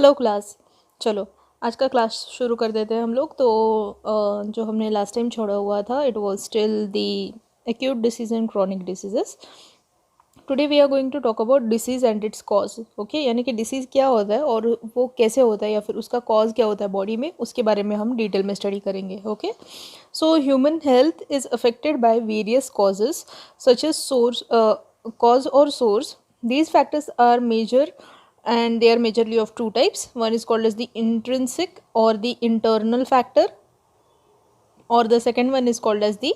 Hello class. चलो आज का क्लास शुरू कर देते हैं हम लोग। तो जो हमने लास्ट टाइम छोड़ा हुआ था it was still the acute disease and chronic diseases. Today we are going to talk about disease and its cause. Okay, यानी कि डिसीज़ क्या होता है और वो कैसे होता है या फिर उसका कॉज क्या होता है बॉडी में, उसके बारे में हम डिटेल में स्टडी करेंगे। Okay, so human health is affected by various causes such as source, cause or source. These factors are major and they are majorly of two types. One is called as the intrinsic or the internal factor, or the second one is called as the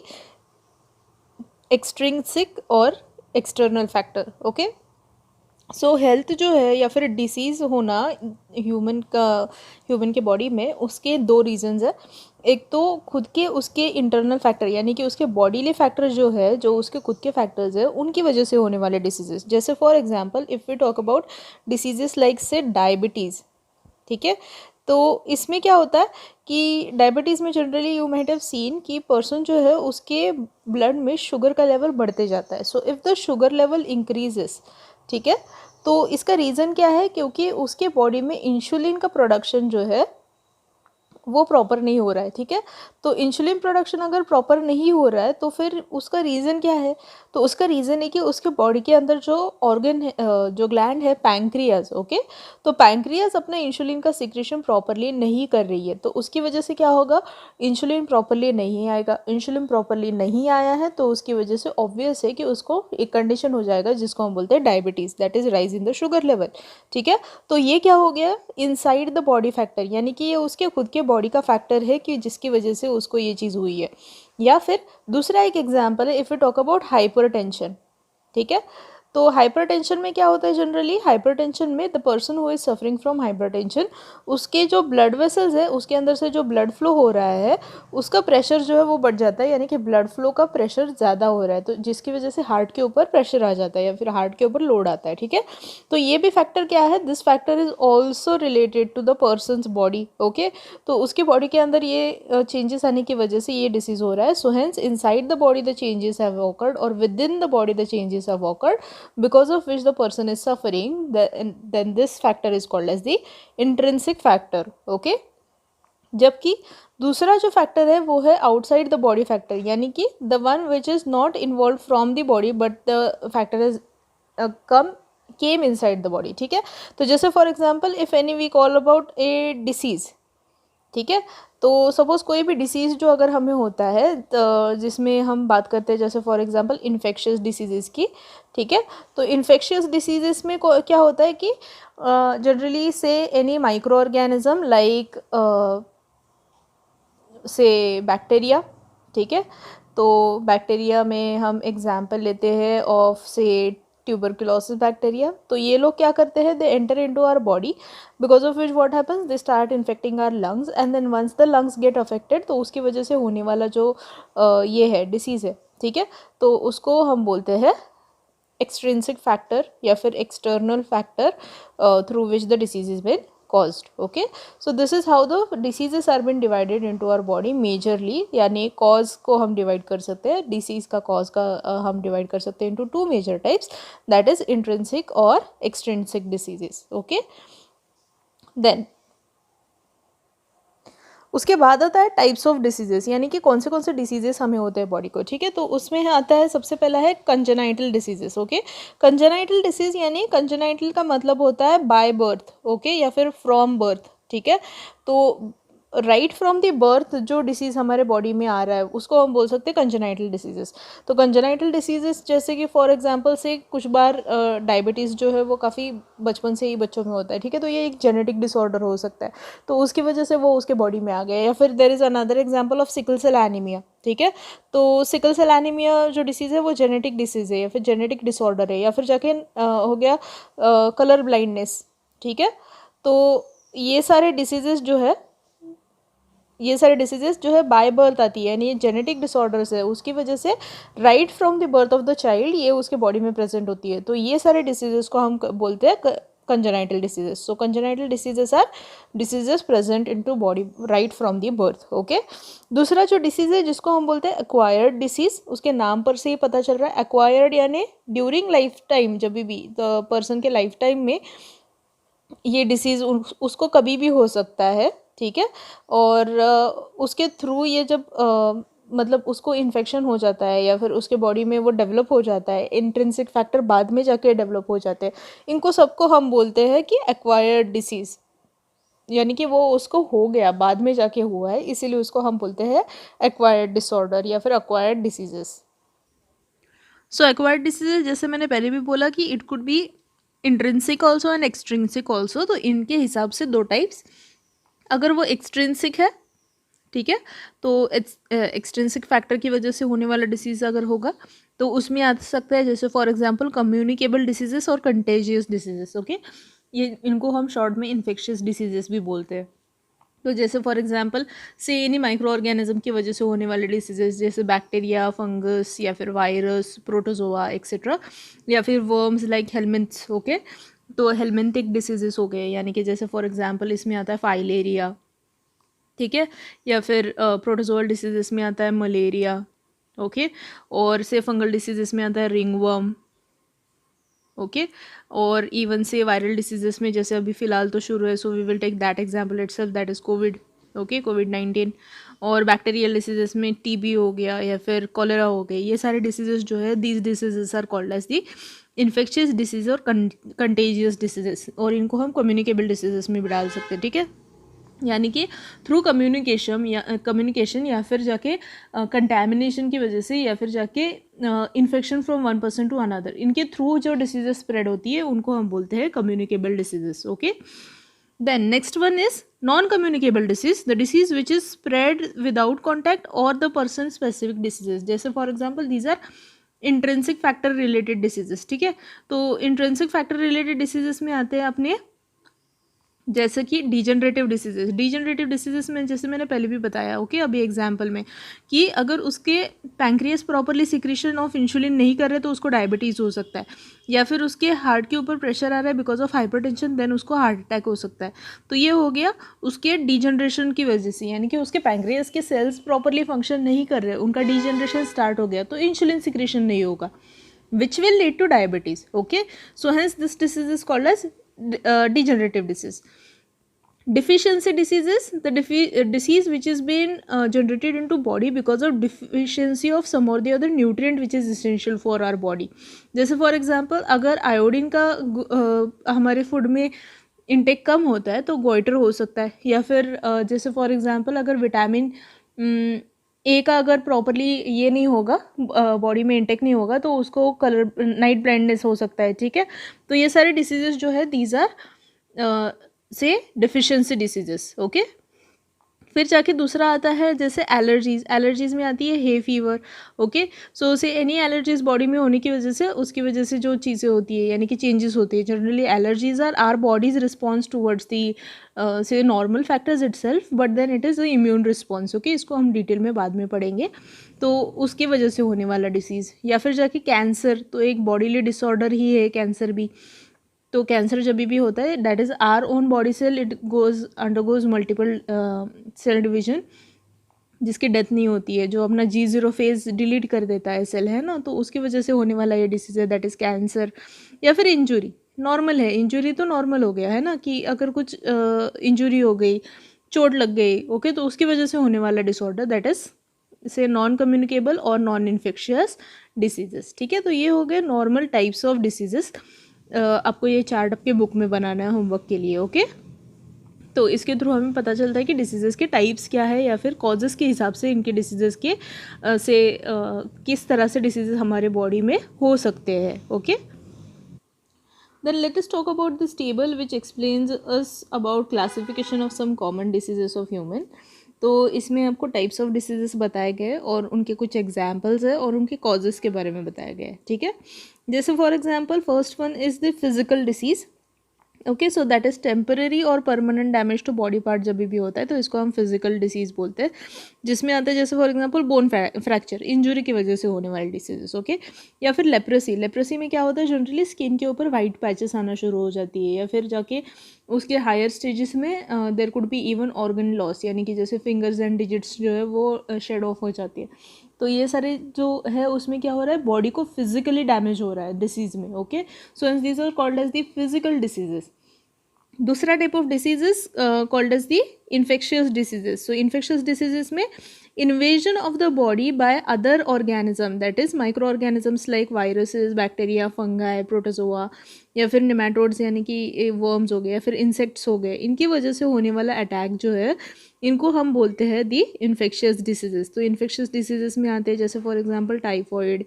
extrinsic or external factor. Okay, so health जो है या फिर disease होना human के body में, उसके दो reasons है। एक तो खुद के उसके इंटरनल फैक्टर यानी कि उसके बॉडीली फैक्टर जो है, जो उसके खुद के फैक्टर्स है, उनकी वजह से होने वाले डिसीजेस। जैसे for example if we talk about diseases like say diabetes, ठीक है। तो इसमें क्या होता है कि डायबिटीज़ में generally you might have seen कि पर्सन जो है उसके ब्लड में शुगर का लेवल बढ़ते जाता है। So if the sugar level increases, ठीक है, तो इसका रीज़न क्या है? क्योंकि उसके बॉडी में इंसुलिन का प्रोडक्शन जो है वो प्रॉपर नहीं हो रहा है, ठीक है। तो इंसुलिन प्रोडक्शन अगर प्रॉपर नहीं हो रहा है तो फिर उसका रीज़न क्या है? तो उसका रीज़न है कि उसके बॉडी के अंदर जो ऑर्गन है, जो ग्लैंड है पैंक्रियाज, ओके, तो पैंक्रियाज अपना इंसुलिन का सिक्रेशन प्रॉपरली नहीं कर रही है। तो उसकी वजह से क्या होगा? इंसुलिन प्रॉपरली नहीं आएगा। इंसुलिन प्रॉपरली नहीं आया है तो उसकी वजह से ऑब्वियस है कि उसको एक कंडीशन हो जाएगा जिसको हम बोलते हैं diabetes, that is rise in the sugar level, ठीक है। तो ये क्या हो गया? इनसाइड द बॉडी फैक्टर, यानी कि ये उसके खुद के बॉडी का फैक्टर है कि जिसकी वजह से उसको ये चीज़ हुई है। या फिर दूसरा एक एग्जांपल है, if you talk about hypertension, ठीक है। तो हाइपरटेंशन में क्या होता है? जनरली हाइपरटेंशन में the person who is suffering from hypertension, उसके जो ब्लड वेसल्स है उसके अंदर से जो ब्लड फ्लो हो रहा है उसका प्रेशर जो है वो बढ़ जाता है, यानी कि ब्लड फ्लो का प्रेशर ज़्यादा हो रहा है, तो जिसकी वजह से हार्ट के ऊपर प्रेशर आ जाता है या फिर हार्ट के ऊपर लोड आता है, ठीक है। तो ये भी फैक्टर क्या है? This factor is also related to the person's body, okay. तो उसके बॉडी के अंदर ये चेंजेस आने की वजह से ये डिसीज हो रहा है। So hence inside the body the changes have occurred और within the body the changes have occurred because of which the person is suffering, then this factor is called as the intrinsic factor, okay। जबकि दूसरा जो factor है वो है outside the body factor, यानी कि the one which is not involve from the body but the factor is came inside the body, ठीक है। तो जैसे for example if any we call about a disease, ठीक है। तो सपोज़ कोई भी डिसीज़ जो अगर हमें होता है तो जिसमें हम बात करते हैं जैसे फॉर एग्जांपल इन्फेक्शियस डिसीज़ेज़ की, ठीक है। तो इन्फेक्शियस डिसीज़ेस में क्या होता है कि जनरली से एनी माइक्रो ऑर्गेनिज्म लाइक से बैक्टीरिया, ठीक है। तो बैक्टीरिया में हम एग्जांपल लेते हैं ऑफ से ट्यूबरकुलोसिस बैक्टीरिया। तो ये लोग क्या करते हैं? They enter into our body, because of which what happens, they start infecting our lungs and then once the lungs get affected, तो उसकी वजह से होने वाला जो ये है डिसीज़ है, ठीक है, तो उसको हम बोलते हैं एक्सट्रिंसिक फैक्टर या फिर external factor through which the disease is been caused, okay। so this is how the diseases are been divided into our body majorly, यानी cause को हम divide कर सकते हैं, disease का cause का हम divide कर सकते हैं into two major types, that is intrinsic और extrinsic diseases, okay। then उसके बाद आता है टाइप्स ऑफ डिसीजेस, यानी कि कौन से डिसीजेस हमें होते हैं बॉडी को, ठीक है। तो उसमें आता है सबसे पहला है congenital diseases, okay. Congenital disease यानी कंजेनाइटल का मतलब होता है बाय बर्थ, ओके, या फिर फ्रॉम बर्थ, ठीक है। तो राइट फ्रॉम द बर्थ जो डिसीज़ हमारे बॉडी में आ रहा है उसको हम बोल सकते हैं कंजेनाइटल डिसीजेस। तो कंजेनाइटल डिसीजेस जैसे कि फॉर एग्जांपल से कुछ बार डायबिटीज़ जो है वो काफ़ी बचपन से ही बच्चों में होता है, ठीक है। तो ये एक जेनेटिक डिसऑर्डर हो सकता है, तो उसकी वजह से वो उसके बॉडी में आ गया। या फिर there is another example of sickle cell anaemia, ठीक है। तो सिकल सेल एनीमिया जो डिसीज़ है वो जेनेटिक डिसीज़ है या फिर जेनेटिक डिसऑर्डर है। या फिर जाके हो गया कलर ब्लाइंडनेस, ठीक है। तो ये सारे डिसीजेस जो है बाय बर्थ आती है, यानी ये जेनेटिक डिसऑर्डर्स है, उसकी वजह से right from the birth of the child ये उसके बॉडी में प्रेजेंट होती है। तो ये सारे डिसीजेस को हम बोलते हैं congenital diseases. So congenital diseases are diseases present into body right from the birth, okay. दूसरा जो डिसीज है जिसको हम बोलते हैं एक्वायर्ड डिसीज, उसके नाम पर से ही पता चल रहा है, एक्वायर्ड यानी ड्यूरिंग लाइफ टाइम, जब भी द पर्सन के लाइफ टाइम में ये डिसीज़ उसको कभी भी हो सकता है, ठीक है। और उसके थ्रू ये जब मतलब उसको इन्फेक्शन हो जाता है या फिर उसके बॉडी में वो डेवलप हो जाता है, इंट्रिंसिक फैक्टर बाद में जाके डेवलप हो जाते हैं, इनको सबको हम बोलते हैं कि एक्वायर्ड डिसीज़, यानी कि वो उसको हो गया, बाद में जाके हुआ है, इसीलिए उसको हम बोलते हैं एक्वायर्ड डिसऑर्डर या फिर एक्वायर्ड डिसीजेस। सो एक्वायर्ड डिसीजेस, जैसे मैंने पहले भी बोला कि it could be intrinsic also and extrinsic also, तो इनके हिसाब से दो टाइप्स। अगर वो एक्सट्रिंसिक है, ठीक है, तो एक्सट्रिंसिक फैक्टर की वजह से होने वाला डिसीज़ अगर होगा तो उसमें आ सकता है जैसे फॉर एग्जांपल कम्युनिकेबल डिसीजेस और कंटेजियस डिसीजेस। ओके, ये इनको हम शॉर्ट में इन्फेक्शियस डिसीजेस भी बोलते हैं। तो जैसे फॉर एग्जांपल से एनी माइक्रो ऑर्गेनिज्म की वजह से होने वाले डिसीजेस जैसे बैक्टीरिया, फंगस या फिर वायरस, प्रोटोजोआ एक्सेट्रा, या फिर वर्म्स लाइक हेलमिंथ्स। ओके, तो हेलमिंथिक डिसीजेस हो गए, यानी कि जैसे फॉर एग्जांपल इसमें आता है फाइलेरिया, ठीक है, या फिर प्रोटोजोअल डिसीजेस में आता है मलेरिया। ओके, और से फंगल डिसीजेस में आता है रिंगवर्म। ओके, और इवन से वायरल डिसीजेस में जैसे अभी फ़िलहाल तो शुरू है, so we will take that example itself, that is COVID. Okay, कोविड-19। और बैक्टीरियल डिसीजेस में टीबी हो गया या फिर कॉलेरा हो गई, ये सारे डिसीजेस जो है these diseases are called as the infectious disease और कंटेजियस डिसीजेस, और इनको हम कम्युनिकेबल डिसीजेस में भी डाल सकते हैं, ठीक है। यानी कि थ्रू कम्युनिकेशन या फिर जाके कंटेमिनेशन की वजह से या फिर जाके infection from one person to another, इनके थ्रू जो डिसीजेस स्प्रेड होती है उनको हम बोलते हैं communicable diseases. Okay, then next one is non communicable disease, the disease which is spread without contact और द पर्सन स्पेसिफिक डिसीजेस। जैसे for example these are intrinsic factor related diseases, ठीक है। तो इंट्रेंसिक फैक्टर रिलेटेड डिसीजेस में आते हैं अपने जैसे कि डिजेनरेटिव डिसीजेस में जैसे मैंने पहले भी बताया, ओके, अभी एग्जांपल में कि अगर उसके pancreas properly secretion of insulin नहीं कर रहे तो उसको डायबिटीज़ हो सकता है, या फिर उसके हार्ट के ऊपर प्रेशर आ रहा है बिकॉज ऑफ हाइपरटेंशन, देन उसको हार्ट अटैक हो सकता है। तो ये हो गया उसके डिजेनरेशन की वजह से, यानी कि उसके पैंक्रियास के सेल्स प्रॉपरली फंक्शन नहीं कर रहे, उनका डिजेनरेशन स्टार्ट हो गया, तो इंसुलिन सिक्रीशन नहीं होगा, which will lead to diabetes. Okay, so hence this disease is called as degenerative disease. Deficiency disease is the disease which is been generated into body because of deficiency of some or the other nutrient which is essential for our body. जैसे for example अगर iodine का हमारे food में intake कम होता है तो goitre हो सकता है, या फिर जैसे फॉर एग्जांपल अगर विटामिन ए का अगर प्रॉपरली ये नहीं होगा, बॉडी में इंटेक नहीं होगा, तो उसको कलर नाइट ब्लाइंडनेस हो सकता है, ठीक है। तो ये सारे डिसीजेस जो है दीज आर से डिफिशियंसी डिसीजेस। ओके, फिर जाके दूसरा आता है जैसे एलर्जीज में आती है हे फीवर। ओके, सो से एनी एलर्जीज बॉडी में होने की वजह से उसकी वजह से जो चीज़ें होती है यानी कि चेंजेस होती है, generally allergies are are body's response towards the say normal factors itself, but then it is the immune response. Okay, इसको हम डिटेल में बाद में पढ़ेंगे। तो उसकी वजह से होने वाला डिसीज़, या फिर जाके कैंसर, तो एक बॉडीली डिसऑर्डर ही है कैंसर भी। तो कैंसर जब भी होता है that is our own body cell, it undergoes multiple cell division, जिसकी डेथ नहीं होती है, जो अपना G0 फेज डिलीट कर देता है सेल, है ना, तो उसकी वजह से होने वाला ये डिसीज़ है दैट इज़ कैंसर। या फिर इंजुरी, नॉर्मल है इंजुरी तो नॉर्मल हो गया है ना, कि अगर कुछ इंजुरी हो गई, चोट लग गई, ओके, तो उसकी वजह से होने वाला डिसऑर्डर दैट इज़ से नॉन कम्युनिकेबल और नॉन इन्फेक्शियस डिसीजेस, ठीक है। तो ये हो गए नॉर्मल टाइप्स ऑफ डिसीजेस। आपको ये चार्ट आपके बुक में बनाना है होमवर्क के लिए। ओके, तो इसके थ्रू हमें पता चलता है कि डिसीजेस के टाइप्स क्या है, या फिर कॉजेज़ के हिसाब से इनके डिसीजेस के किस तरह से डिसीजेस हमारे बॉडी में हो सकते हैं। Okay, then let us talk about this table which explains us about classification of some common diseases of human. तो इसमें आपको टाइप्स ऑफ डिसीजेस बताए गए और उनके कुछ एग्जाम्पल्स है और उनके कॉजेज़ के बारे में बताया गया है, ठीक है। जैसे for example first one is the physical disease. Okay, so that is temporary और permanent damage to body part जब भी होता है तो इसको हम फिजिकल डिसीज़ बोलते हैं, जिसमें आता है जैसे for example bone fracture, injury की वजह से होने वाले डिसीजेस। ओके, या फिर लेप्रेसी में क्या होता है, जनरली स्किन के ऊपर वाइट पैचेस आना शुरू हो जाती है, या फिर जाके उसके हायर स्टेजेस में there could be even organ loss, यानी कि जैसे फिंगर्स एंड डिजिट्स जो है वो शेड ऑफ हो जाती है। तो ये सारे जो है उसमें क्या हो रहा है, बॉडी को फिजिकली डैमेज हो रहा है डिसीज़ में। Okay, so these are called as the physical diseases. दूसरा type of diseases called as the infectious diseases. So infectious diseases में invasion of the body by other organism, that is microorganisms like viruses, bacteria, fungi, protozoa या फिर nematodes यानी कि worms हो गए या फिर insects हो गए, इनकी वजह से होने वाला अटैक जो है इनको हम बोलते हैं दी इन्फेक्शियस डिसीजेस. तो इन्फेक्शियस डिसीजेस में आते हैं जैसे फॉर एग्जांपल टाइफॉइड,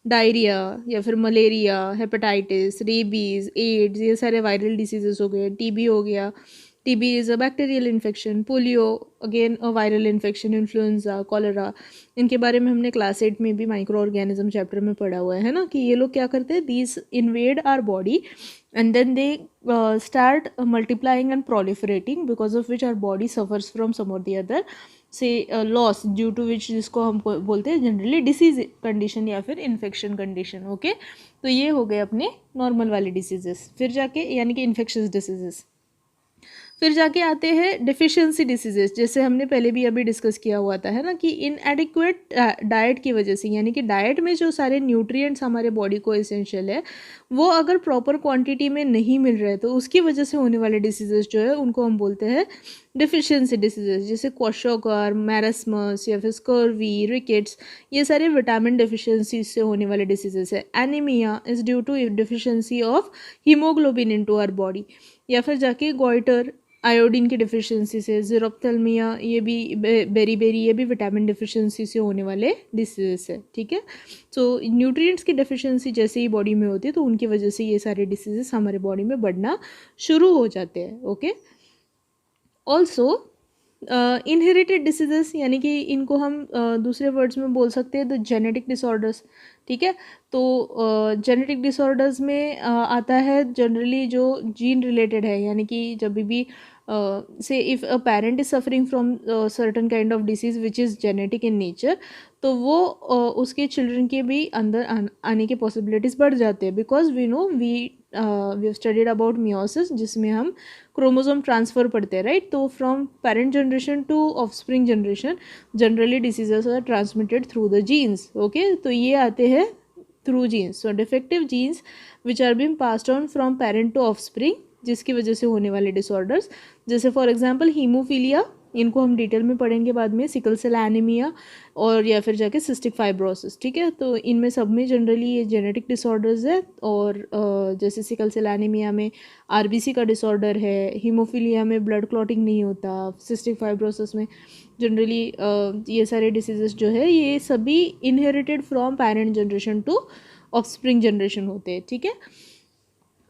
डायरिया या फिर मलेरिया, हेपेटाइटिस, रेबीज़, एड्स, ये सारे वायरल डिसीजेस हो गए. टीबी हो गया, TB is a bacterial infection. Polio again a viral infection. Influenza, cholera, इनके बारे में हमने क्लास 8 में भी माइक्रो ऑर्गेनिज्म चैप्टर में पढ़ा हुआ है ना, कि ये लोग क्या करते हैं, these invade our body and then they start multiplying and proliferating, because of which our body suffers from some or the other say loss, due to which जिसको हम बोलते हैं जनरली डिसीज कंडीशन या फिर इन्फेक्शन कंडीशन. ओके, तो ये हो गए अपने नॉर्मल वाले डिसीजेस. फिर जाके यानी कि इन्फेक्शियस डिसीजेस. फिर जाके आते हैं डिफिशियंसी डिसीजेस, जैसे हमने पहले भी अभी डिस्कस किया हुआ था, है ना, कि इनएडिक्वेट डाइट की वजह से, यानी कि डाइट में जो सारे न्यूट्रिएंट्स हमारे बॉडी को एसेंशियल है वो अगर प्रॉपर क्वांटिटी में नहीं मिल रहे तो उसकी वजह से होने वाले डिसीजेस जो है उनको हम बोलते हैं डिफिशियंसी डिसीजेस. जैसे क्वाशोकर, मैरस्मस या फिर स्कर्वी, रिकेट्स, ये सारे विटामिन डिफिशियंसी से होने वाले डिसीजेस है. Anaemia is due to deficiency of haemoglobin into our body. या फिर जाके गोइटर, आयोडीन की डिफिशियंसी से. ज़ीरोफ्थेल्मिया, ये भी बेरी, ये भी विटामिन डिफिशियंसी से होने वाले डिसीजेस है. ठीक है, सो न्यूट्रिएंट्स की डिफिशियंसी जैसे ही बॉडी में होती है तो उनकी वजह से ये सारे डिसीजेस हमारे बॉडी में बढ़ना शुरू हो जाते हैं. ओके, ऑल्सो इनहेरिटेड डिसीजेस, यानी कि इनको हम दूसरे वर्ड्स में बोल सकते हैं द जेनेटिक डिसऑर्डर्स. ठीक है, तो जेनेटिक डिसऑर्डर्स में आता है जनरली जो जीन रिलेटेड है, यानी कि जब भी से if a parent is suffering from certain kind of disease which is genetic in nature, तो वो उसके चिल्ड्रन के भी अंदर आने के पॉसिबिलिटीज़ बढ़ जाते हैं. Because we know we have studied about meiosis, जिसमें हम क्रोमोसोम ट्रांसफ़र पढ़ते हैं, राइट. तो from parent generation to offspring generation generally diseases are transmitted through the genes. Okay, तो ये आते हैं through genes. So defective genes which are being passed on from parent to offspring, जिसकी वजह से होने वाले डिसऑर्डर्स, जैसे फॉर एग्जांपल हीमोफीलिया, इनको हम डिटेल में पढ़ेंगे बाद में, सिकल सेल एनीमिया और या फिर जाके सिस्टिक फाइब्रोसिस. ठीक है, तो इनमें सब में जनरली ये जेनेटिक डिसऑर्डर्स है. और जैसे सिकल सेल एनीमिया में आरबीसी का डिसऑर्डर है, हीमोफीलिया में ब्लड क्लॉटिंग नहीं होता, सिस्टिक फाइब्रोसिस में जनरली ये सारे डिसीजेस जो है ये सभी inherited from parent generation to offspring generation होते हैं. ठीक है,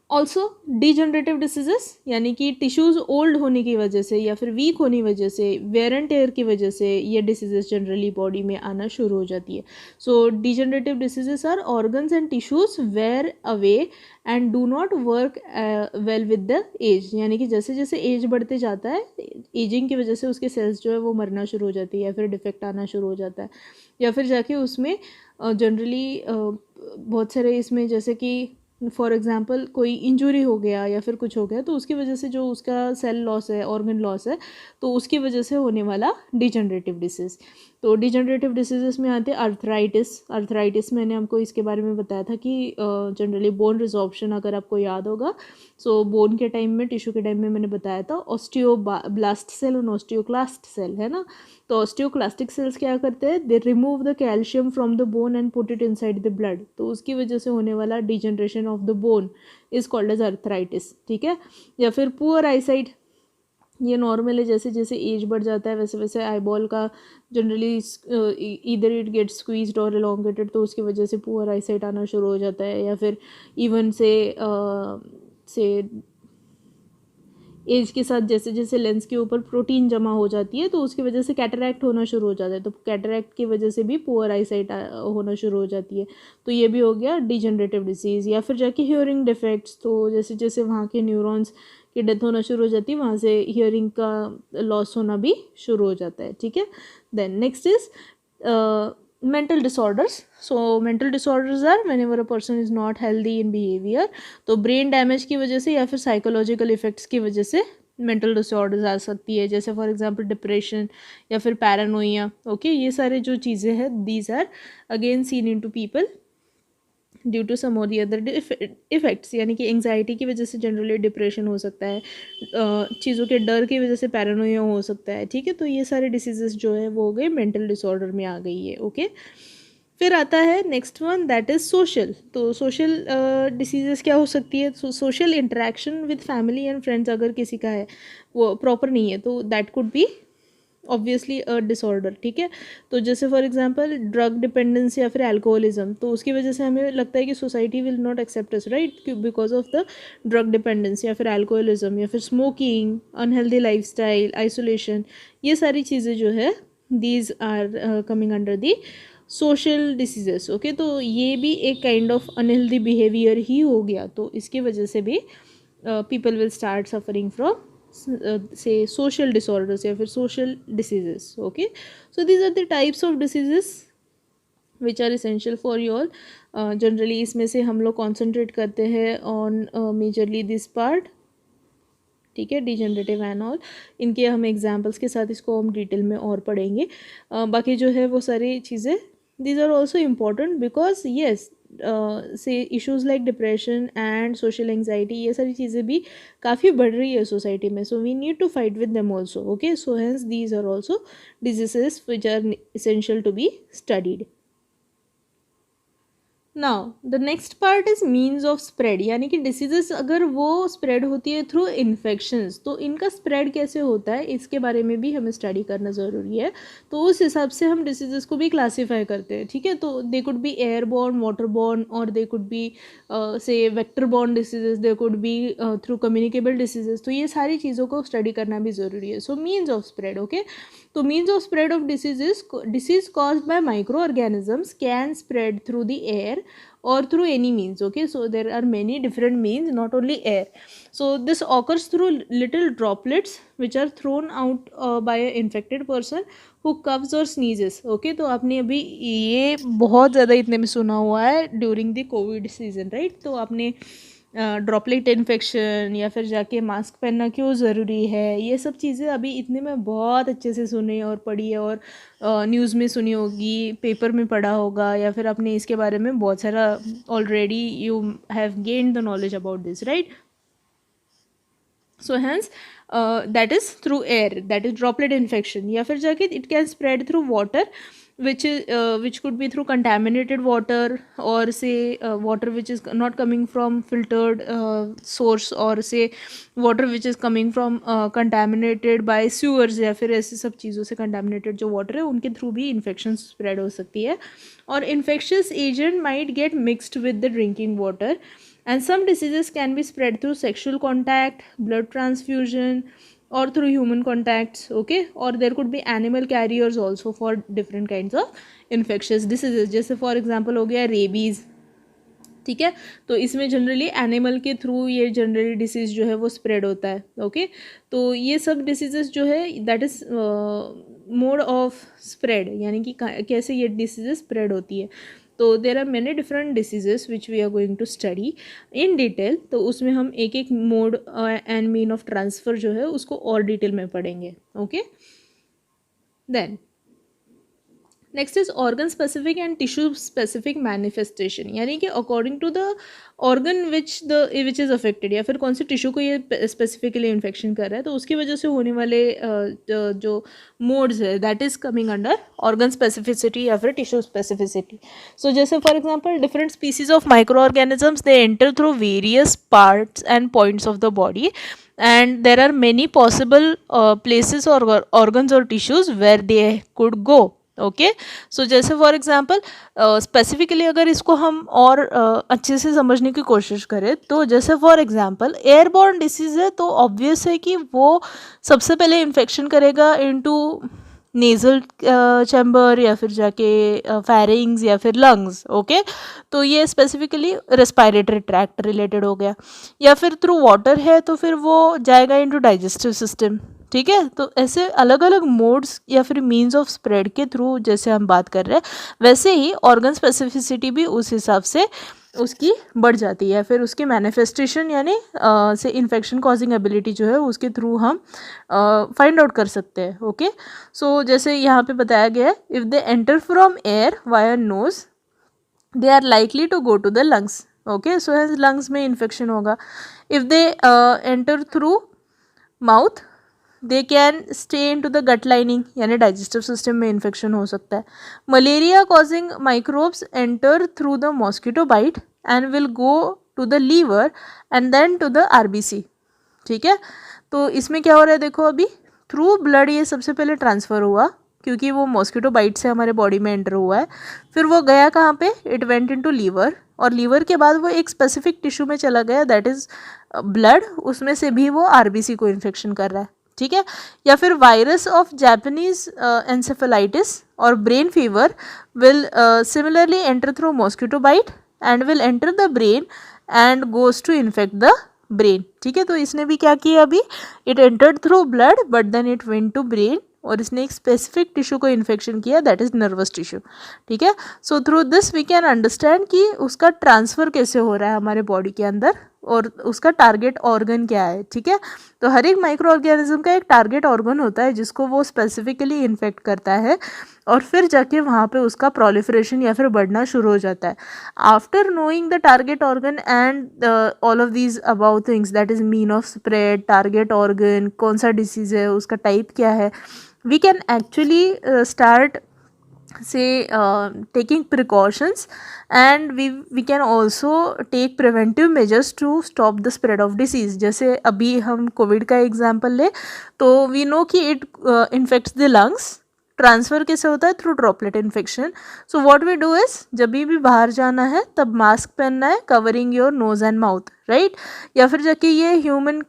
ऑल्सो डिजनरेटिव डिसीजेस, यानी कि टिश्यूज़ ओल्ड होने की वजह से या फिर वीक होने की वजह से, वेयर एंड टेयर की वजह से ये डिसीजेस जनरली बॉडी में आना शुरू हो जाती है. So degenerative diseases are organs and tissues wear away and do not work well with the age, यानी कि जैसे जैसे एज बढ़ते जाता है, एजिंग की वजह से उसके सेल्स जो है वो मरना शुरू हो जाती है या फिर डिफेक्ट आना शुरू हो जाता है, या फिर जाके उसमें जनरली बहुत सारे इसमें जैसे कि फॉर एग्जांपल कोई इंजरी हो गया या फिर कुछ हो गया तो उसकी वजह से जो उसका सेल लॉस है, ऑर्गन लॉस है, तो उसकी वजह से होने वाला डिजनरेटिव डिसीज़. तो डिजनरेटिव डिसीजेस में आते हैं अर्थराइटिस. अर्थराइटिस मैंने आपको इसके बारे में बताया था कि जनरली बोन रिजॉर्प्शन, अगर आपको याद होगा, सो बोन के टाइम में, टिश्यू के टाइम में मैंने बताया था ऑस्टियोब्लास्ट सेल और ऑस्टियोक्लास्ट सेल, है ना. तो ऑस्टियोक्लास्टिक सेल्स क्या करते हैं, they remove the calcium from the bone and put it inside the blood. तो उसकी वजह से होने वाला degeneration of the bone is called as arthritis. ठीक है, या फिर पुअर आईसाइट, ये नॉर्मल है, जैसे जैसे एज बढ़ जाता है वैसे वैसे आईबॉल का जनरली इधर इट गेट स्क्वीज्ड और एलोंगेटेड, तो उसकी वजह से पुअर आईसाइट आना शुरू हो जाता है. या फिर इवन से एज के साथ जैसे जैसे लेंस के ऊपर प्रोटीन जमा हो जाती है तो उसकी वजह से कैटरैक्ट होना शुरू हो जाता है. तो कैटरैक्ट की वजह से भी पुअर आईसाइट होना शुरू हो जाती है. तो ये भी हो गया डिजनरेटिव डिसीज़. या फिर जाके हियरिंग डिफेक्ट्स, तो जैसे जैसे वहाँ के न्यूरॉन्स की डेथ होना शुरू हो जाती है, वहाँ से हियरिंग का लॉस होना भी शुरू हो जाता है. ठीक है, then next is mental disorders. So mental disorders are whenever a person is not healthy in behavior, तो ब्रेन डैमेज की वजह से या फिर साइकोलॉजिकल इफेक्ट्स की वजह से मेंटल डिसऑर्डर्स आ सकती है, जैसे फॉर एग्जांपल डिप्रेशन या फिर पैरानोइया. ओके, ये सारे जो चीज़ें हैं these are again seen in to people due to some और दी अदर इफेक्ट्स, यानी कि एंग्जाइटी की वजह से जनरली डिप्रेशन हो सकता है, चीज़ों के डर की वजह से पैरानोया हो सकता है, ठीक है। तो ये सारे डिसीजेस जो है वो हो गए मेंटल डिसऑर्डर में आ गई है, ओके। फिर आता है next one, that is social. तो सोशल डिसीजेस क्या हो सकती है, social interaction with family and friends अगर किसी का है वो प्रॉपर नहीं है तो that could be obviously a disorder, ठीक है। तो जैसे फॉर एग्जांपल ड्रग डिपेंडेंस या फिर अल्कोहलिज्म, तो उसकी वजह से हमें लगता है कि society will not accept us, right, because of the drug dependence या फिर अल्कोहलिज्म या फिर स्मोकिंग, अनहेल्दी लाइफस्टाइल, आइसोलेशन, ये सारी चीज़ें जो है these are coming under the social diseases, okay. तो ये भी एक काइंड ऑफ अनहेल्दी बिहेवियर ही हो गया, तो इसकी वजह से भी people will start suffering from say social disorders या फिर social diseases, okay। So these are the types of diseases which are essential for you all। generally इसमें से हम लोग concentrate करते हैं on majorly this part, ठीक है, डिजनरेटिव एंड ऑल। इनके हम एग्जाम्पल्स के साथ इसको हम डिटेल में और पढ़ेंगे। बाकी जो है वो सारी चीज़ें these are also important because yes say issues like depression and social anxiety, ये सारी चीज़ें भी काफ़ी बढ़ रही है सोसाइटी में, so we need to fight with them also, okay. So hence these are also diseases which are essential to be studied। Now the next part is means of spread, यानी कि डिसीजेस अगर वो spread होती है through infections तो इनका spread कैसे होता है इसके बारे में भी हमें स्टडी करना ज़रूरी है। तो उस हिसाब से हम डिसीजेस को भी क्लासीफाई करते हैं, ठीक है। तो they could be airborne, waterborne, और दे कुड बी से vector borne diseases, they could be through communicable diseases. तो ये सारी चीज़ों को स्टडी करना भी ज़रूरी है। So means of spread, okay. तो means of spread of disease caused by microorganisms can spread through the air or through any means, okay। So there are many different means, not only air। So this occurs through little droplets which are thrown out by an infected person who coughs or sneezes, okay। तो आपने अभी ये बहुत ज़्यादा इतने में सुना हुआ है during the Covid season, right. तो आपने ड्रॉपलेट इन्फेक्शन या फिर जाके मास्क पहनना क्यों ज़रूरी है, ये सब चीज़ें अभी इतने में बहुत अच्छे से सुनी और पढ़ी है, और न्यूज़ में सुनी होगी, पेपर में पढ़ा होगा, या फिर आपने इसके बारे में बहुत सारा already you have gained the knowledge about this, right. So hence that is through air, that is droplet infection. या फिर जाके it can spread through water which could be through contaminated water, or say water which is not coming from filtered source, or say water which is coming from contaminated by sewers, या फिर ऐसे सब चीज़ों से contaminated जो water है उनके through भी infection spread हो सकती है। और infectious agent might get mixed with the drinking water, and some diseases can be spread through sexual contact, blood transfusion, or through human contacts, okay। or there could be animal carriers also for different kinds of infectious diseases, जैसे for example हो गया rabies, ठीक है। तो इसमें generally animal के through ये generally disease जो है वो स्प्रेड होता है, ओके। तो ये सब डिसीजेस जो है that is mode of spread, यानी कि कैसे ये डिसीजेस स्प्रेड होती है। तो there are many different diseases which we are going to study in detail. तो उसमें हम एक एक mode and mean of transfer जो है उसको और डिटेल में पढ़ेंगे, okay. Then next is organ specific and tissue specific manifestation, यानी कि according to the organ which is affected, या फिर कौन से टिश्यू को ये स्पेसिफिकली इन्फेक्शन कर रहा है, तो उसकी वजह से होने वाले जो मोड्स है that is coming under organ specificity या फिर टिश्यू स्पेसिफिसिटी। सो जैसे for example different species of micro organisms they enter through various parts and points of the body, and there are many possible places or organs or tissues where they could go, okay. So जैसे for example specifically अगर इसको हम और अच्छे से समझने की कोशिश करें, तो जैसे फॉर एग्जांपल एयरबॉर्न डिसीज़ है, तो ऑब्वियस है कि वो सबसे पहले इन्फेक्शन करेगा इनटू नेज़ल चैम्बर या फिर जाके फेरिंग्स या फिर लंग्स, ओके। तो ये स्पेसिफिकली रेस्पिरेटरी ट्रैक्ट रिलेटेड हो गया। या फिर थ्रू वाटर है तो फिर वो जाएगा इनटू डाइजेस्टिव सिस्टम, ठीक है। तो ऐसे अलग अलग मोड्स या फिर मीन्स ऑफ स्प्रेड के थ्रू जैसे हम बात कर रहे हैं, वैसे ही ऑर्गन स्पेसिफिसिटी भी उस हिसाब से उसकी बढ़ जाती है, फिर उसकी मैनिफेस्टेशन यानी से इन्फेक्शन कॉजिंग एबिलिटी जो है उसके थ्रू हम फाइंड आउट कर सकते हैं, ओके। सो जैसे यहाँ पे बताया गया है, if they enter from air via nose they are likely to go to the lungs. Okay, so lungs में इन्फेक्शन होगा. If they enter through mouth, they can stay in to the gut lining, यानी digestive system में infection हो सकता है. Malaria causing microbes enter through the mosquito bite and will go to the liver and then to the RBC. ठीक है, तो इसमें क्या हो रहा है देखो, अभी थ्रू ब्लड ये सबसे पहले ट्रांसफ़र हुआ क्योंकि वो मॉस्किटो बाइट से हमारे बॉडी में एंटर हुआ है. फिर वो गया कहाँ पे, इट वेंट इनटू लीवर, और लीवर के बाद वो एक स्पेसिफिक टिश्यू में चला गया, दैट इज़ ब्लड. उसमें से भी वो आरबीसी को इन्फेक्शन कर रहा है. ठीक है, या फिर वायरस ऑफ जापानीज एंसेफेलाइटिस और brain fever will similarly enter through mosquito bite and will enter the brain and goes to infect the brain. ठीक है, तो इसने भी क्या किया, अभी it entered through blood but then it went to brain, और इसने एक स्पेसिफिक टिश्यू को इन्फेक्शन किया, दैट इज नर्वस टिश्यू. ठीक है, so through this we can understand कि उसका ट्रांसफ़र कैसे हो रहा है हमारे बॉडी के अंदर और उसका टारगेट ऑर्गन क्या है. ठीक है, तो हर एक माइक्रो ऑर्गेनिज्म का एक टारगेट ऑर्गन होता है जिसको वो स्पेसिफिकली इन्फेक्ट करता है, और फिर जाके वहाँ पे उसका प्रोलिफरेशन या फिर बढ़ना शुरू हो जाता है. After knowing the target organ and all of these about things, that is mean of spread, target organ, कौन सा डिसीज़ है, उसका टाइप क्या है, we can actually start say taking precautions, and we can also take preventive measures to stop the spread of disease. जैसे अभी हम Covid का एग्जाम्पल ले तो वी नो कि it infects the lungs. Transfer कैसे होता है, through droplet infection. So what we do is, जब भी बाहर जाना है तब मास्क पहनना है, covering your nose and mouth, right. या फिर जाके ये ह्यूमन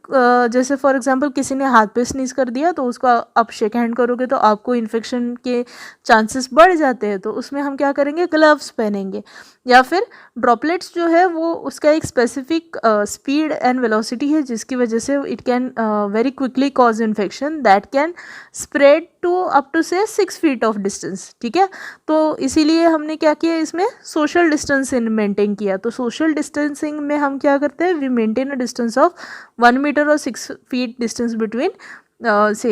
जैसे फॉर एग्जांपल किसी ने हाथ पे स्नीज कर दिया तो उसको आप शेक हैंड करोगे तो आपको इन्फेक्शन के चांसेस बढ़ जाते हैं, तो उसमें हम क्या करेंगे, ग्लव्स पहनेंगे. या फिर ड्रॉपलेट्स जो है वो उसका एक स्पेसिफिक स्पीड एंड वेलोसिटी है जिसकी वजह से it can very quickly cause infection that can spread to up to say 6 feet of distance. ठीक है, तो इसीलिए हमने क्या किया, इसमें सोशल डिस्टेंसिंग मेंटेन किया. तो सोशल डिस्टेंसिंग में हम क्या करते हैं, we maintain a distance of 1 metre और 6 फीट डिस्टेंस बिटवीन से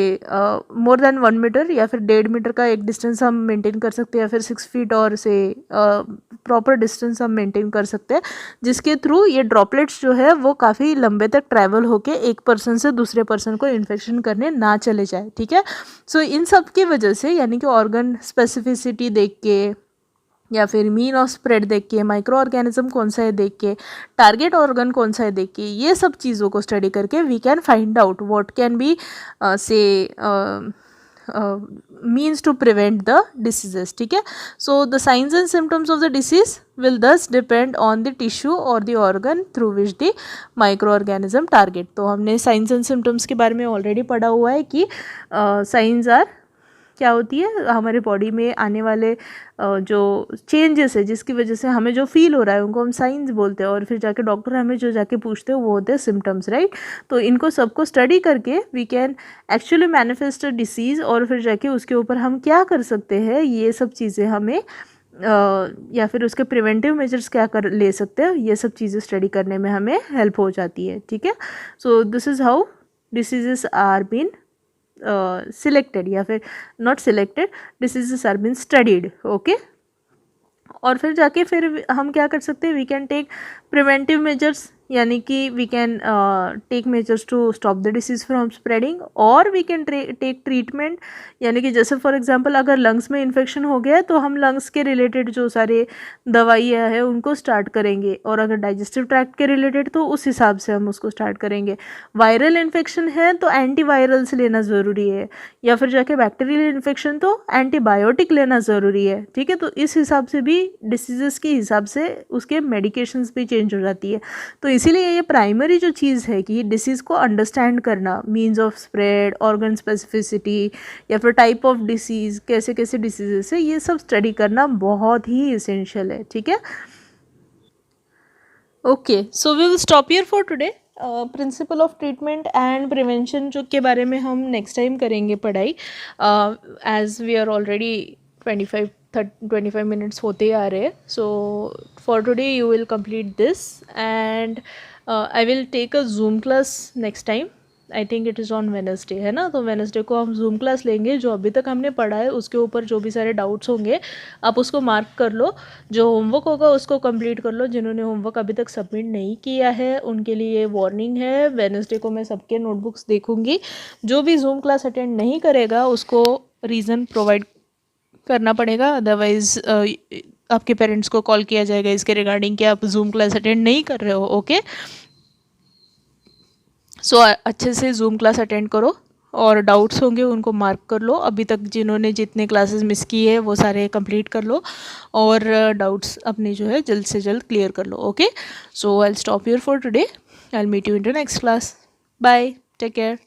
मोर देन 1 मीटर या फिर 1.5 मीटर का एक डिस्टेंस हम मेंटेन कर सकते हैं, या फिर 6 फीट और से प्रॉपर डिस्टेंस हम मेंटेन कर सकते हैं, जिसके थ्रू ये ड्रॉपलेट्स जो है वो काफ़ी लंबे तक ट्रैवल होके एक पर्सन से दूसरे पर्सन को इन्फेक्शन करने ना चले जाए. ठीक है, सो इन सब की वजह से, यानी कि ऑर्गन स्पेसिफिसिटी देख के या फिर मीन ऑफ स्प्रेड देख के, माइक्रो ऑर्गेनिज्म कौन सा है देख के, टारगेट ऑर्गन कौन सा है देख के, ये सब चीज़ों को स्टडी करके we can find out what can be say means to prevent the diseases. ठीक है, so the signs and symptoms of the disease will thus depend on the tissue or the organ through which the microorganism target. तो हमने signs and symptoms के बारे में already पढ़ा हुआ है कि signs are क्या होती है, हमारे बॉडी में आने वाले जो चेंजेस है जिसकी वजह से हमें जो फील हो रहा है उनको हम साइंस बोलते हैं, और फिर जाके डॉक्टर हमें जो जाके पूछते हैं वो होते हैं सिम्टम्स, राइट. तो इनको सबको स्टडी करके we can actually manifest a disease, और फिर जाके उसके ऊपर हम क्या कर सकते हैं, ये सब चीज़ें हमें या फिर उसके प्रिवेंटिव मेजर्स क्या कर ले सकते हैं, ये सब चीज़ें स्टडी करने में हमें हेल्प हो जाती है. ठीक है, so this is how diseases are been selected, या फिर not selected, diseases are been studied. Okay, और फिर जाके फिर हम क्या कर सकते हैं, we can take preventive measures, यानी कि we can take measures to stop the disease from spreading, और वी कैन टेक ट्रीटमेंट, यानी कि जैसे फॉर एग्जांपल अगर लंग्स में इन्फेक्शन हो गया है तो हम लंग्स के रिलेटेड जो सारे दवाइयाँ हैं उनको स्टार्ट करेंगे, और अगर डाइजेस्टिव ट्रैक्ट के रिलेटेड तो उस हिसाब से हम उसको स्टार्ट करेंगे. वायरल इन्फेक्शन है तो एंटीवायरल्स लेना ज़रूरी है, या फिर जाके बैक्टीरियल इन्फेक्शन तो एंटीबायोटिक लेना ज़रूरी है. ठीक है, तो इस हिसाब से भी डिसीजेस के हिसाब से उसके मेडिकेशंस भी चेंज हो जाती है. तो इसीलिए ये प्राइमरी जो चीज़ है कि डिसीज़ को अंडरस्टैंड करना, means of spread, organ specificity, या फिर टाइप ऑफ डिसीज़, कैसे कैसे डिसीजेस है, ये सब स्टडी करना बहुत ही इसेंशियल है. ठीक है, okay, so we will stop here for today. Principle of treatment and prevention जो के बारे में हम नेक्स्ट टाइम करेंगे पढ़ाई, as we are already 25 minutes होते ही आ रहे हैं. So for today you will complete this, and I will take a Zoom class next time. I think it is on Wednesday, है ना। तो वेनसडे को हम जूम क्लास लेंगे। जो अभी तक हमने पढ़ा है उसके ऊपर जो भी सारे डाउट्स होंगे आप उसको मार्क कर लो। जो होमवर्क होगा उसको कंप्लीट कर लो। जिन्होंने होमवर्क अभी तक सबमिट नहीं किया है उनके लिए वार्निंग है, वेनसडे को मैं सबके नोटबुक्स देखूंगी। जो भी जूम क्लास अटेंड नहीं करेगा उसको रीज़न प्रोवाइड करना पड़ेगा, अदरवाइज़ आपके पेरेंट्स को कॉल किया जाएगा इसके रिगार्डिंग कि आप जूम क्लास अटेंड नहीं कर रहे हो। ओके, सो अच्छे से जूम क्लास अटेंड करो और डाउट्स होंगे उनको मार्क कर लो। अभी तक जिन्होंने जितने क्लासेस मिस किए हैं वो सारे कंप्लीट कर लो और डाउट्स अपने जो है जल्द से जल्द क्लियर कर लो। Okay, so I will stop here for today. I will meet you in the next class. Bye, take care.